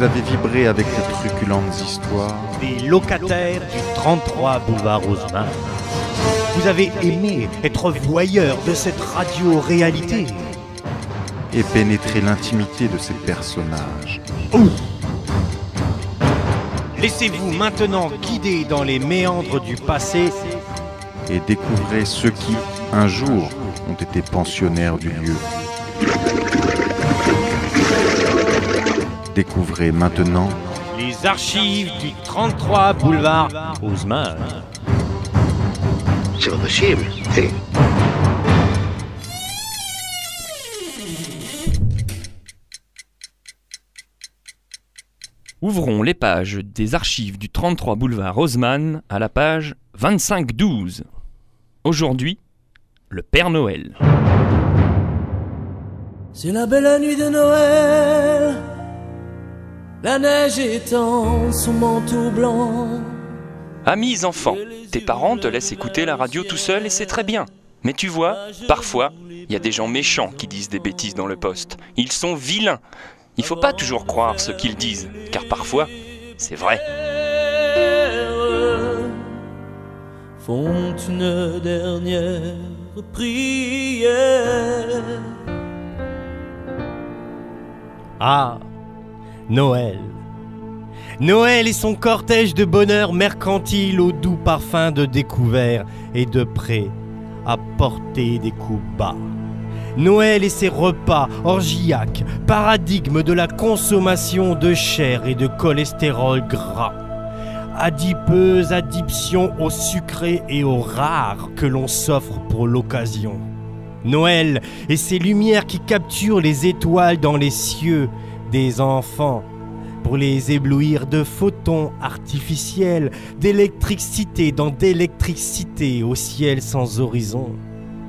avez vibré avec de truculentes histoires. Des locataires du 33 boulevard Haussmann. Vous avez aimé être voyeur de cette radio-réalité. Et pénétrer l'intimité de ces personnages. Laissez-vous maintenant guider dans les méandres du passé. Et découvrez ceux qui, un jour, ont été pensionnaires du lieu. Découvrez maintenant les archives du 33 boulevard Haussmann. C'est pas possible. Hey. Ouvrons les pages des archives du 33 boulevard Haussmann à la page 25-12. Aujourd'hui, le Père Noël. C'est la belle nuit de Noël, la neige étend son manteau blanc. Amis enfants, tes parents te laissent écouter la radio tout seul et c'est très bien. Mais tu vois, parfois, il y a des gens méchants qui disent des bêtises dans le poste. Ils sont vilains. Il ne faut pas toujours croire ce qu'ils disent, car parfois, c'est vrai. Font une dernière prière. Ah, Noël. Noël et son cortège de bonheur mercantile au doux parfum de découvert et de prêt à porter des coups bas. Noël et ses repas orgiaques, paradigme de la consommation de chair et de cholestérol gras. Adipeuse addiction au sucré et au rare que l'on s'offre pour l'occasion. Noël et ses lumières qui capturent les étoiles dans les cieux des enfants pour les éblouir de photons artificiels, d'électricité dans d'électricité au ciel sans horizon.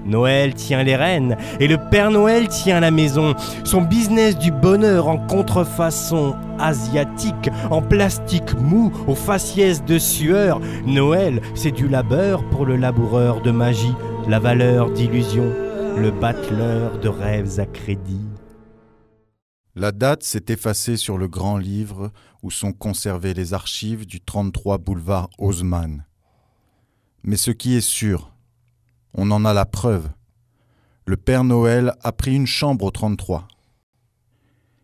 Noël tient les rênes et le Père Noël tient la maison. Son business du bonheur en contrefaçon asiatique, en plastique mou, aux faciès de sueur. Noël, c'est du labeur pour le laboureur de magie, la valeur d'illusion, le battleur de rêves à crédit. La date s'est effacée sur le grand livre où sont conservées les archives du 33 boulevard Haussmann. Mais ce qui est sûr, on en a la preuve. Le Père Noël a pris une chambre au 33.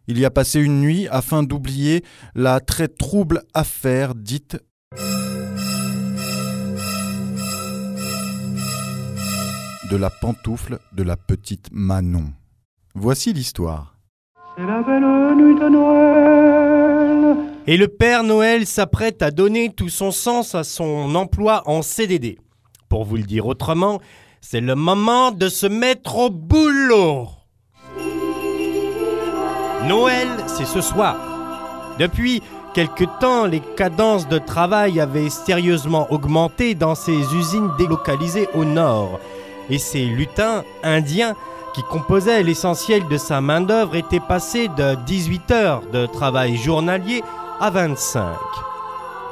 Il y a passé une nuit afin d'oublier la très trouble affaire dite de la pantoufle de la petite Manon. Voici l'histoire. C'est la belle nuit de Noël. Et le Père Noël s'apprête à donner tout son sens à son emploi en CDD. Pour vous le dire autrement, c'est le moment de se mettre au boulot. Noël, c'est ce soir. Depuis quelque temps, les cadences de travail avaient sérieusement augmenté dans ces usines délocalisées au nord. Et ces lutins indiens qui composaient l'essentiel de sa main-d'œuvre étaient passés de 18 heures de travail journalier à 25.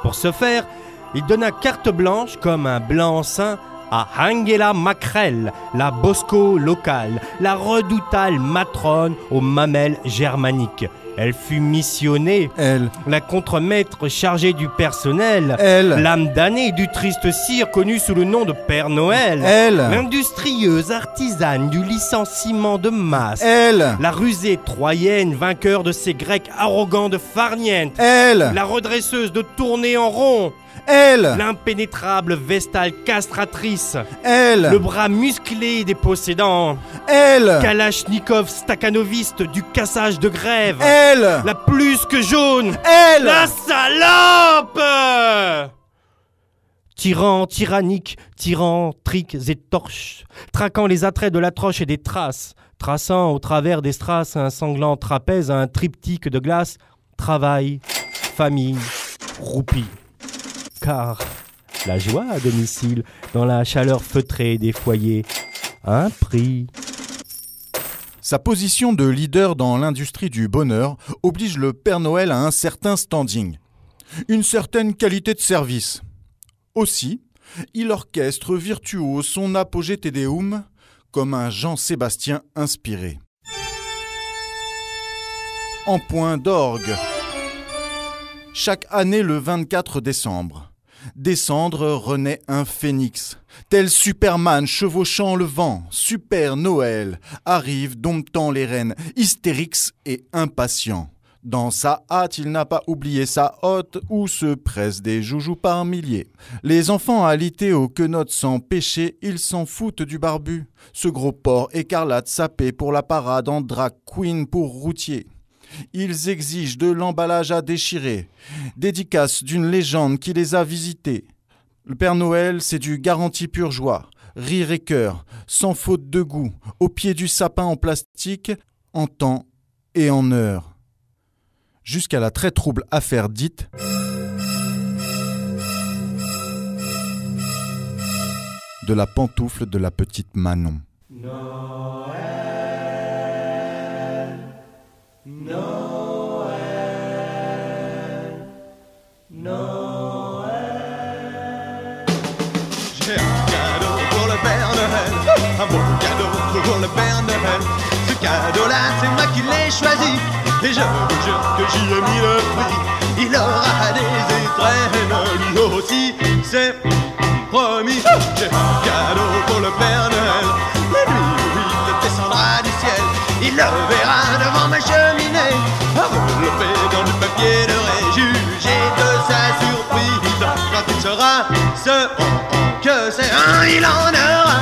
Pour ce faire, il donna carte blanche comme un blanc-seing à Angela Makrell, la Bosco locale, la redoutable matrone aux mamelles germaniques. Elle fut missionnée, la contremaître chargée du personnel, l'âme damnée du triste cire connu sous le nom de Père Noël, l'industrieuse artisane du licenciement de masse, la rusée troyenne vainqueur de ces Grecs arrogants de farniente, la redresseuse de tourner en rond, l'impénétrable vestale castratrice, le bras musclé des possédants, Kalachnikov stakhanoviste du cassage de grève, la plus que jaune, la salope, tyran, tyrannique, tyran, triques et torches, traquant les attraits de la troche et des traces, traçant au travers des strass un sanglant trapèze à un triptyque de glace, travail, famille, roupie. Car la joie à domicile, dans la chaleur feutrée des foyers, a un prix. Sa position de leader dans l'industrie du bonheur oblige le Père Noël à un certain standing, une certaine qualité de service. Aussi, il orchestre virtuose son apogée Te Deum comme un Jean-Sébastien inspiré. En point d'orgue, Chaque année le 24 décembre, descendre renaît un phénix. Tel Superman chevauchant le vent, Super Noël arrive domptant les rênes, hystérix et impatient. Dans sa hâte, il n'a pas oublié sa hotte où se pressent des joujoux par milliers. Les enfants alités aux quenottes sans péché, ils s'en foutent du barbu. Ce gros porc écarlate sapé pour la parade en drag queen pour routier. Ils exigent de l'emballage à déchirer, dédicace d'une légende qui les a visités. Le Père Noël, c'est du garanti pure joie, rire et cœur, sans faute de goût, au pied du sapin en plastique, en temps et en heure. Jusqu'à la très trouble affaire dite de la pantoufle de la petite Manon. Noël, Noël, Noël. J'ai un cadeau pour le Père Noël, un beau cadeau pour le Père Noël. Ce cadeau-là, c'est moi qui l'ai choisi, et je vous jure que j'y ai mis le prix. Il aura des étrennes, lui aussi, c'est promis. J'ai un cadeau pour le Père Noël, la nuit où il descendra du ciel. Il le verra devant ma cheminée, enveloppé dans du papier doré. Jugez de sa surprise quand il saura ce que c'est. Il en aura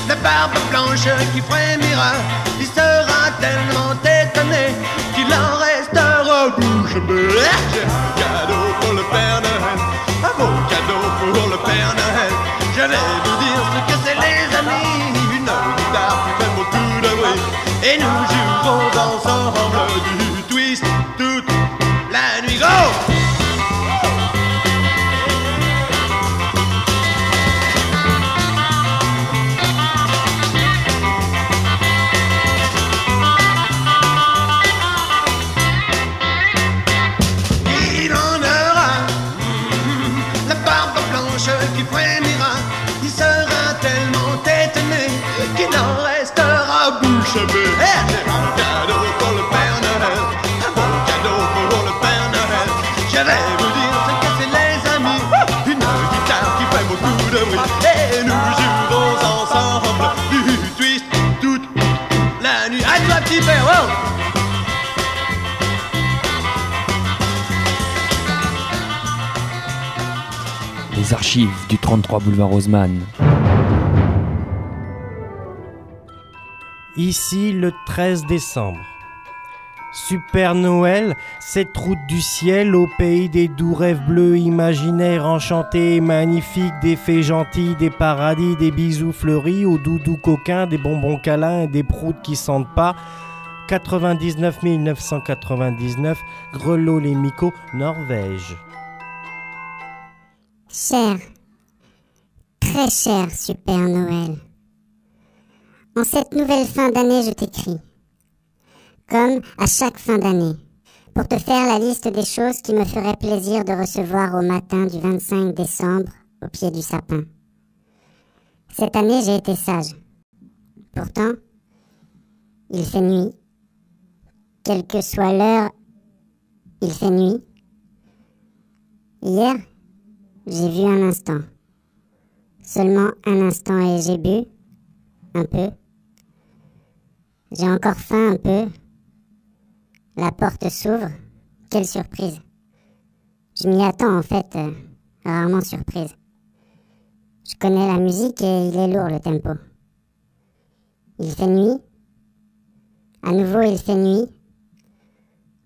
la barbe blanche qui frémira. Il sera tellement étonné qu'il en restera bouche bée. J'ai un cadeau pour le Père Noël, un beau cadeau pour le Père Noël. Je vais vous dire ce que c'est les amis, une guitare qui fait beaucoup de bruit, et nous jouerons ensemble du twist toute la nuit. Go! Qui frémira, il sera tellement étonné qu'il en restera bouche bée. J'ai un cadeau pour le Père Noël, un beau cadeau pour le Père Noël. Je vais vous dire ce que c'est les amis, une guitare qui fait beaucoup de bruit, et nous jouerons ensemble du twist toute la nuit. À toi petit père, wow! Les archives du 33 boulevard Haussmann. Ici le 13 décembre. Super Noël, cette route du ciel au pays des doux rêves bleus, imaginaires, enchantés et magnifiques, des fées gentilles, des paradis, des bisous fleuris, aux doudous coquins, des bonbons câlins et des proutes qui sentent pas. 99 999, Grelot-les-Micots, Norvège. Cher, très cher Super Noël, en cette nouvelle fin d'année, je t'écris, comme à chaque fin d'année, pour te faire la liste des choses qui me feraient plaisir de recevoir au matin du 25 décembre au pied du sapin. Cette année, j'ai été sage. Pourtant, il fait nuit. Quelle que soit l'heure, il fait nuit. Hier, j'ai vu un instant. Seulement un instant et j'ai bu un peu. J'ai encore faim un peu. La porte s'ouvre. Quelle surprise. Je m'y attends en fait, rarement surprise. Je connais la musique et il est lourd le tempo. Il fait nuit. À nouveau il fait nuit.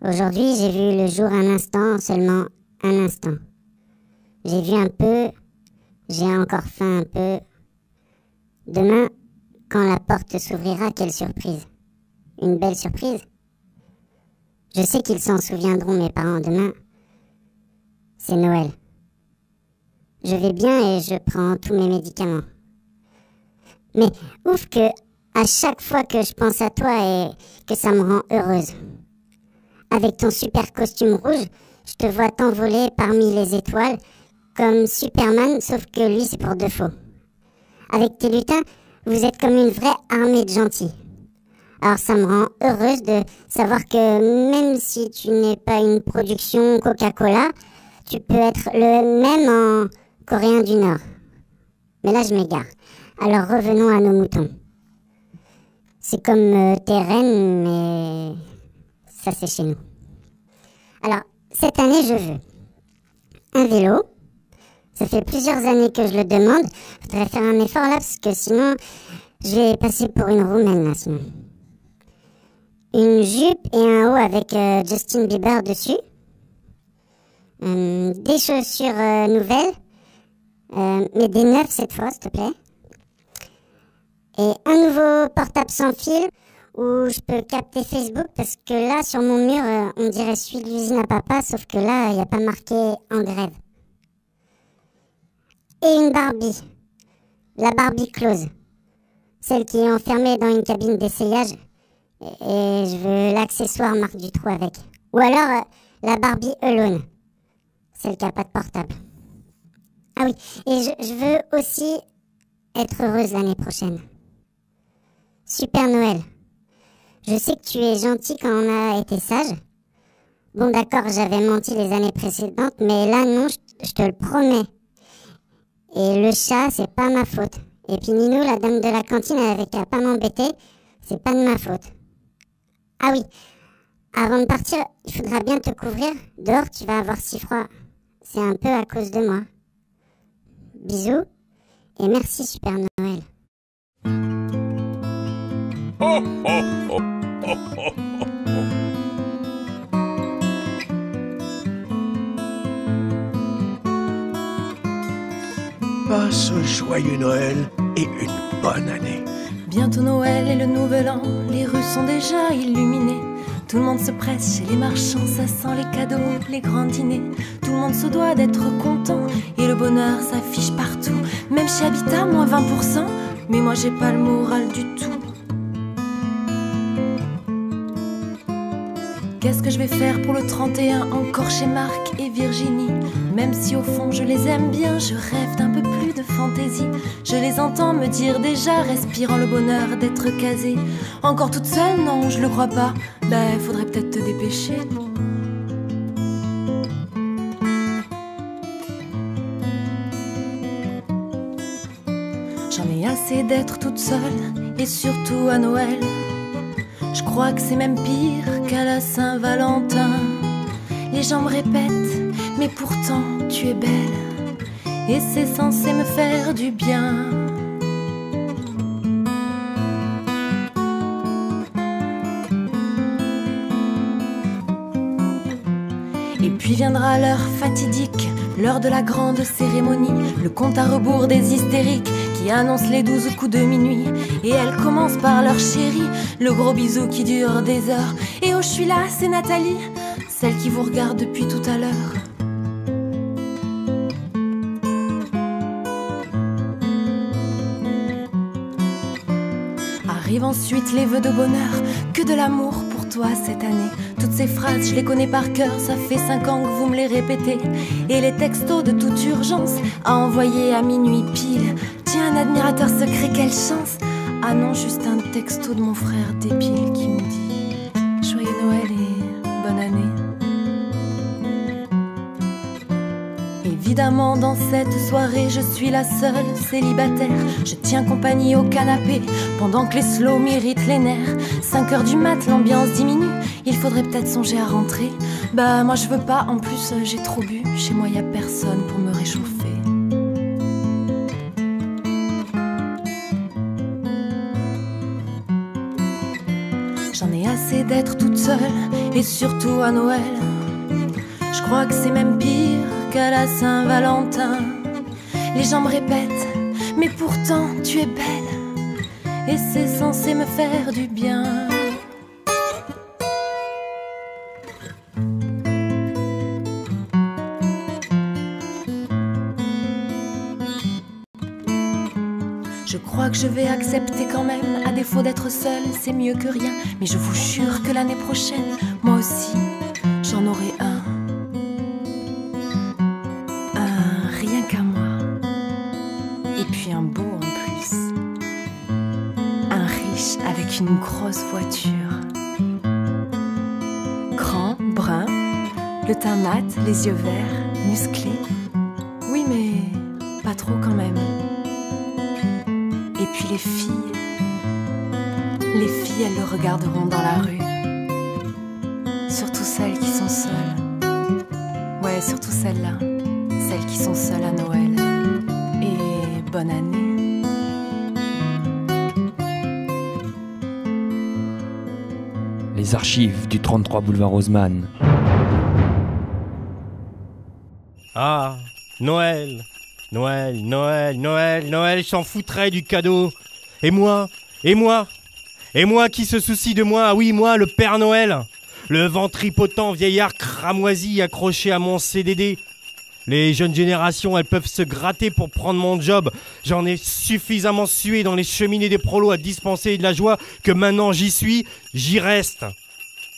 Aujourd'hui j'ai vu le jour un instant, seulement un instant. J'ai vu un peu, j'ai encore faim un peu. Demain, quand la porte s'ouvrira, quelle surprise. Une belle surprise. Je sais qu'ils s'en souviendront, mes parents, demain. C'est Noël. Je vais bien et je prends tous mes médicaments. Mais ouf que, à chaque fois que je pense à toi et que ça me rend heureuse. Avec ton super costume rouge, je te vois t'envoler parmi les étoiles, comme Superman, sauf que lui c'est pour de faux. Avec tes lutins, vous êtes comme une vraie armée de gentils. Alors ça me rend heureuse de savoir que même si tu n'es pas une production Coca-Cola, tu peux être le même en Coréen du Nord. Mais là je m'égare. Alors revenons à nos moutons. C'est comme tes rennes, mais ça c'est chez nous. Alors cette année je veux un vélo. Ça fait plusieurs années que je le demande. Je voudrais faire un effort là parce que sinon je vais passer pour une roumaine là sinon. Une jupe et un haut avec Justin Bieber dessus. Des chaussures nouvelles. Mais des neuves cette fois, s'il te plaît. Et un nouveau portable sans fil où je peux capter Facebook parce que là, sur mon mur, on dirait celui de l'usine à papa, sauf que là, il n'y a pas marqué en grève. Et une Barbie. La Barbie close. Celle qui est enfermée dans une cabine d'essayage. Et je veux l'accessoire Marc Dutroux avec. Ou alors la Barbie Alone. Celle qui n'a pas de portable. Ah oui, et je veux aussi être heureuse l'année prochaine. Super Noël. Je sais que tu es gentil quand on a été sage. Bon d'accord, j'avais menti les années précédentes, mais là non, je te le promets. Et le chat, c'est pas ma faute. Et puis Ninou, la dame de la cantine, elle avait qu'à pas m'embêter, c'est pas de ma faute. Ah oui, avant de partir, il faudra bien te couvrir. Dehors, tu vas avoir si froid. C'est un peu à cause de moi. Bisous, et merci Super Noël. Passe un joyeux Noël et une bonne année. Bientôt Noël et le nouvel an, les rues sont déjà illuminées. Tout le monde se presse chez les marchands, ça sent les cadeaux, les grands dîners. Tout le monde se doit d'être content et le bonheur s'affiche partout. Même chez Habitat, moins 20%, mais moi j'ai pas le moral du tout. Qu'est-ce que je vais faire pour le 31, encore chez Marc et Virginie? Même si au fond je les aime bien, je rêve d'un peu plus de fantaisie. Je les entends me dire déjà, respirant le bonheur d'être casée. Encore toute seule? Non, je le crois pas. Ben, faudrait peut-être te dépêcher. J'en ai assez d'être toute seule, et surtout à Noël. Je crois que c'est même pire qu'à la Saint-Valentin. Les gens me répètent, mais pourtant tu es belle, et c'est censé me faire du bien. Et puis viendra l'heure fatidique, l'heure de la grande cérémonie, le compte à rebours des hystériques qui annonce les 12 coups de minuit. Et elle commence par leur chérie, le gros bisou qui dure des heures. Et oh, je suis là, c'est Nathalie, celle qui vous regarde depuis tout à l'heure. Arrivent ensuite les vœux de bonheur, que de l'amour pour toi cette année. Toutes ces phrases, je les connais par cœur, ça fait 5 ans que vous me les répétez. Et les textos de toute urgence à envoyer à minuit pile. Tiens, un admirateur secret, quelle chance! Ah non, juste un texto de mon frère débile qui me dit joyeux Noël et bonne année. Évidemment, dans cette soirée, je suis la seule célibataire. Je tiens compagnie au canapé pendant que les slows m'irritent les nerfs. 5 heures du mat, l'ambiance diminue. Il faudrait peut-être songer à rentrer. Bah, moi je veux pas, en plus j'ai trop bu. Chez moi y a personne pour me réchauffer. J'en ai assez d'être toute seule, et surtout à Noël. Je crois que c'est même pire qu'à la Saint-Valentin. Les gens me répètent, mais pourtant tu es belle, et c'est censé me faire du bien. Je crois que je vais accepter quand même, à défaut d'être seule, c'est mieux que rien. Mais je vous jure que l'année prochaine, moi aussi, j'en aurai un. Rien qu'à moi. Et puis un beau en plus. Un riche avec avec une grosse voiture. Grand, brun, le teint mat, les yeux verts, musclés. Oui, mais pas trop quand même. Et puis les filles, elles le regarderont dans la rue. Surtout celles qui sont seules. Ouais, surtout celles-là. Celles qui sont seules à Noël. Et bonne année. Les archives du 33 boulevard Haussmann. Ah, Noël, Noël, Noël, Noël, Noël, je s'en foutrais du cadeau. Et moi qui se soucie de moi? Ah oui, moi, le Père Noël. Le ventripotent vieillard cramoisi accroché à mon CDD. Les jeunes générations, elles peuvent se gratter pour prendre mon job. J'en ai suffisamment sué dans les cheminées des prolos à dispenser de la joie que maintenant j'y reste.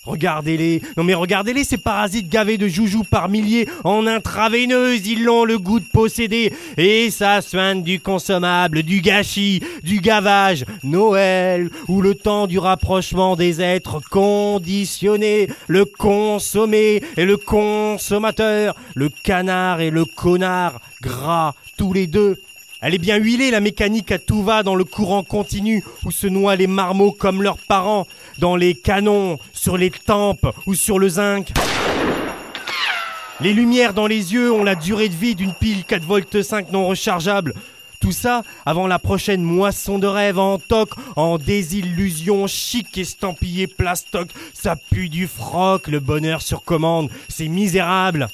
Regardez-les, non mais regardez-les, ces parasites gavés de joujoux par milliers en intraveineuse, ils ont le goût de posséder. Et ça soigne du consommable, du gâchis, du gavage. Noël, ou le temps du rapprochement des êtres conditionnés, le consommé et le consommateur, le canard et le connard, gras, tous les deux. Elle est bien huilée, la mécanique à tout va dans le courant continu où se noient les marmots comme leurs parents, dans les canons, sur les tempes ou sur le zinc. Les lumières dans les yeux ont la durée de vie d'une pile 4,5 V non rechargeable. Tout ça avant la prochaine moisson de rêve en toc, en désillusion chic estampillé plastoc. Ça pue du froc, le bonheur sur commande, c'est misérable.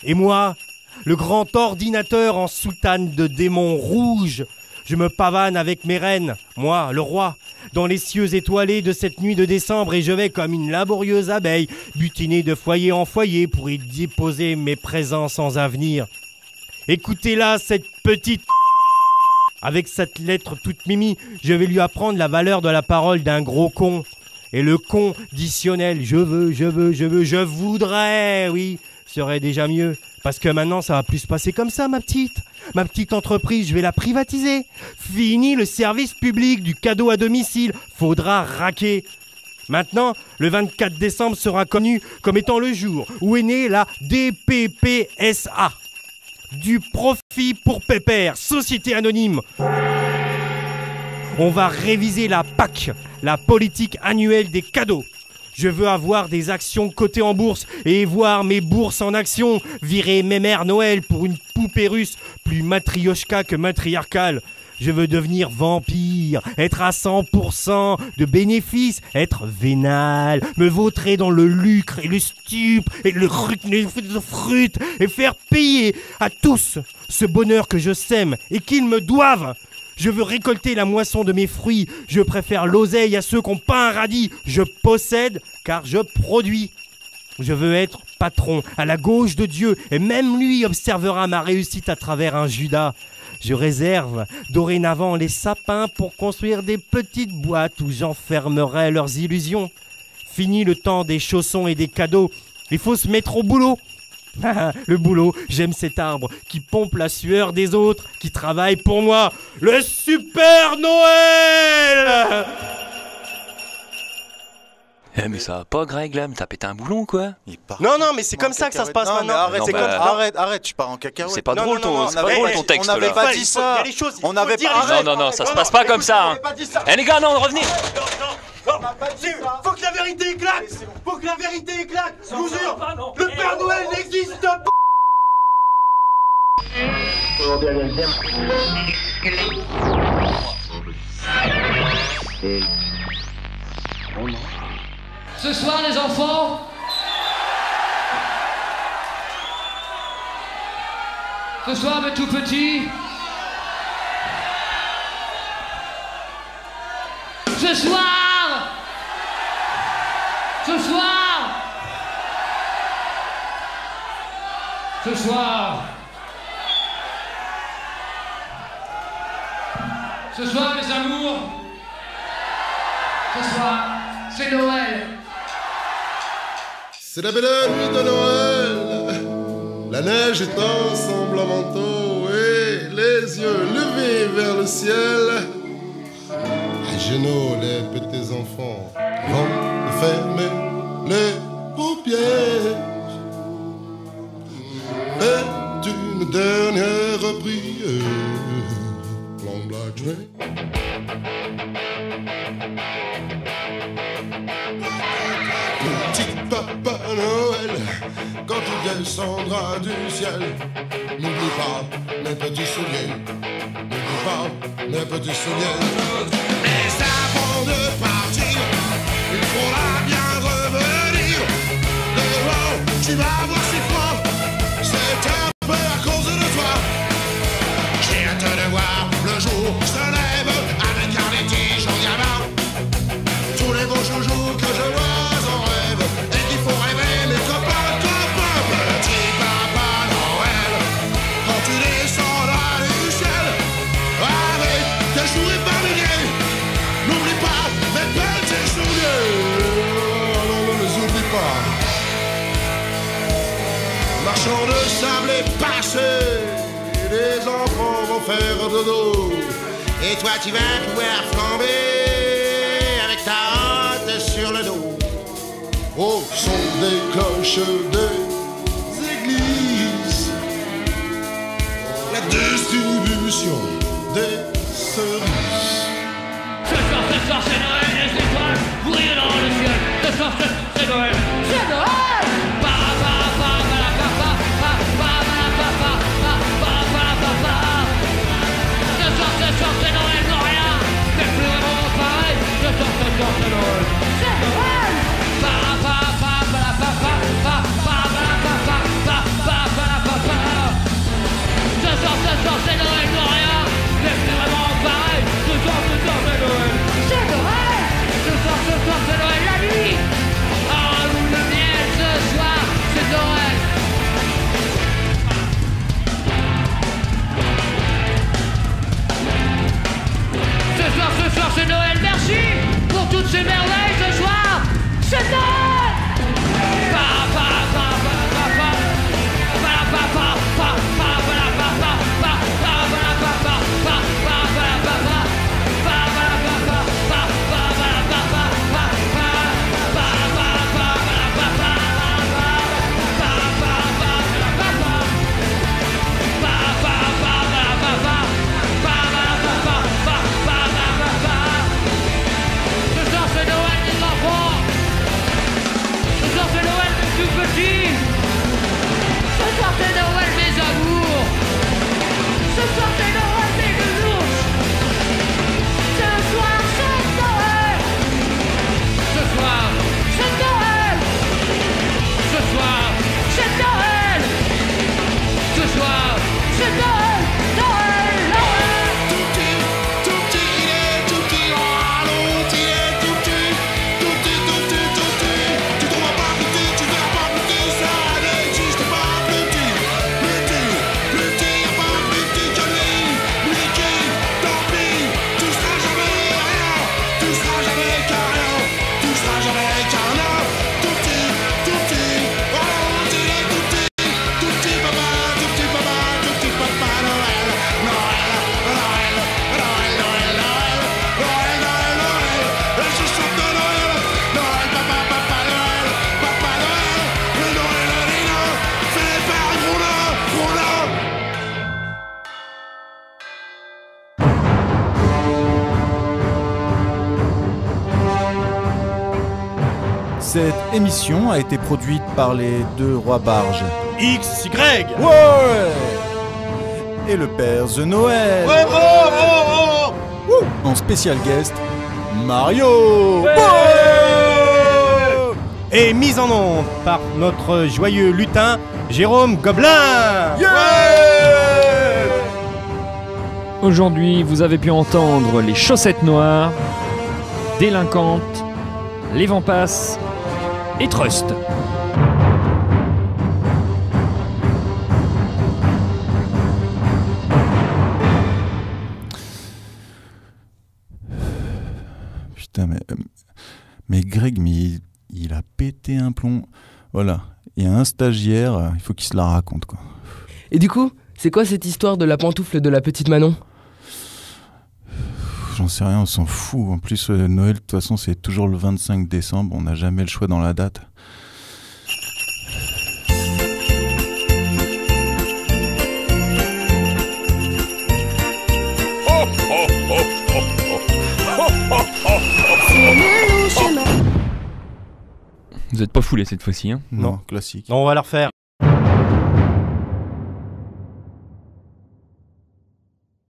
Et moi, le grand ordinateur en soutane de démon rouge, je me pavane avec mes reines, moi, le roi, dans les cieux étoilés de cette nuit de décembre, et je vais comme une laborieuse abeille, butiner de foyer en foyer pour y déposer mes présents sans avenir. Écoutez-la, cette petite... Avec cette lettre toute mimi, je vais lui apprendre la valeur de la parole d'un gros con. Et le conditionnel, je voudrais, oui, serait déjà mieux. Parce que maintenant, ça va plus se passer comme ça, ma petite entreprise, je vais la privatiser. Fini le service public du cadeau à domicile, faudra raquer. Maintenant, le 24 décembre sera connu comme étant le jour où est née la DPPSA. Du profit pour pépère, société anonyme. On va réviser la PAC, la politique annuelle des cadeaux. Je veux avoir des actions cotées en bourse et voir mes bourses en action. Virer mes mères Noël pour une poupée russe plus matrioshka que matriarcale. Je veux devenir vampire, être à 100% de bénéfices, être vénal, me vautrer dans le lucre et le stup et le frut et faire payer à tous ce bonheur que je sème et qu'ils me doivent. Je veux récolter la moisson de mes fruits. Je préfère l'oseille à ceux qui n'ont pas un radis. Je possède car je produis. Je veux être patron à la gauche de Dieu et même lui observera ma réussite à travers un Judas. Je réserve dorénavant les sapins pour construire des petites boîtes où j'enfermerai leurs illusions. Fini le temps des chaussons et des cadeaux. Il faut se mettre au boulot. Le boulot, j'aime cet arbre qui pompe la sueur des autres, qui travaille pour moi. Le Super Noël! Mais ça va pas, Greg, là? T'as pété un boulon, quoi? Non, mais c'est comme ça que ça se passe maintenant. Arrête, tu pars en cacahuète. C'est pas drôle ton texte, là. On n'avait pas dit ça. On n'avait pas... Non, ça se passe pas comme ça, hein. Eh les gars, non, revenez. Faut que la vérité éclate! Faut que la vérité éclate! Je vous jure! Le Père Noël n'existe pas! Ce soir, les enfants, ce soir, mes tout petits, ce soir, les amours, ce soir, c'est Noël. C'est la belle nuit de Noël, la neige étend son blanc manteau et les yeux levés vers le ciel. Géno, les petits enfants vont fermer les paupières. Et une dernière prière. Long Black Train. Petit Papa Noël, quand tu descendras du ciel, n'oublie pas mes petits souliers. N'oublie pas mes petits souliers. Mais avant de partir, il faudra bien revenir. Dehors, tu vas avoir si froid, c'est un peu à cause de toi. J'ai hâte de voir le jour se lève avec un des tiges en gamin. Tous les beaux joujoux que je vois en rêve et qu'il faut rêver les copains, copains. Petit Papa Noël, quand tu descendras du ciel avec tes jouets par milliers, n'oublie pas mes petits souliers. Non, ne les oublie pas. Marchand de sable est passé, les enfants vont faire dodo, et toi tu vas pouvoir flamber avec ta hâte sur le dos. Au son des cloches des églises, la distribution des cerises. Ce soir c'est Noël, les étoiles brillent dans le ciel. Ce soir c'est Noël, c'est Noël. Ce soir c'est Noël, non rien n'est plus vraiment pareil. Ce soir c'est Noël, c'est Noël. Ce soir c'est Noël, non rien n'est plus vraiment pareil. Ce soir c'est Noël, c'est Noël. Ce soir c'est Noël, la nuit. Ah, le miel, ce soir c'est Noël. Ce soir c'est Noël, merci pour toutes ces merveilles ce soir, c'est Noël. Cette émission a été produite par les deux rois barges. XY. Ouais. Et le père The Noël. Ouais, oh. En spécial guest, Mario. Ouais. Et mise en onde par notre joyeux lutin, Jérôme Gobelin. Yeah. Aujourd'hui, vous avez pu entendre les chaussettes noires, délinquantes, les vents passent et Trust. Putain, mais Greg, il a pété un plomb. Voilà, il y a un stagiaire, il faut qu'il se la raconte, quoi. Et du coup, c'est quoi cette histoire de la pantoufle de la petite Manon ? J'en sais rien, on s'en fout. En plus, Noël, de toute façon, c'est toujours le 25 décembre. On n'a jamais le choix dans la date. Vous êtes pas foulé cette fois-ci, hein? Non, classique. Non, on va la refaire.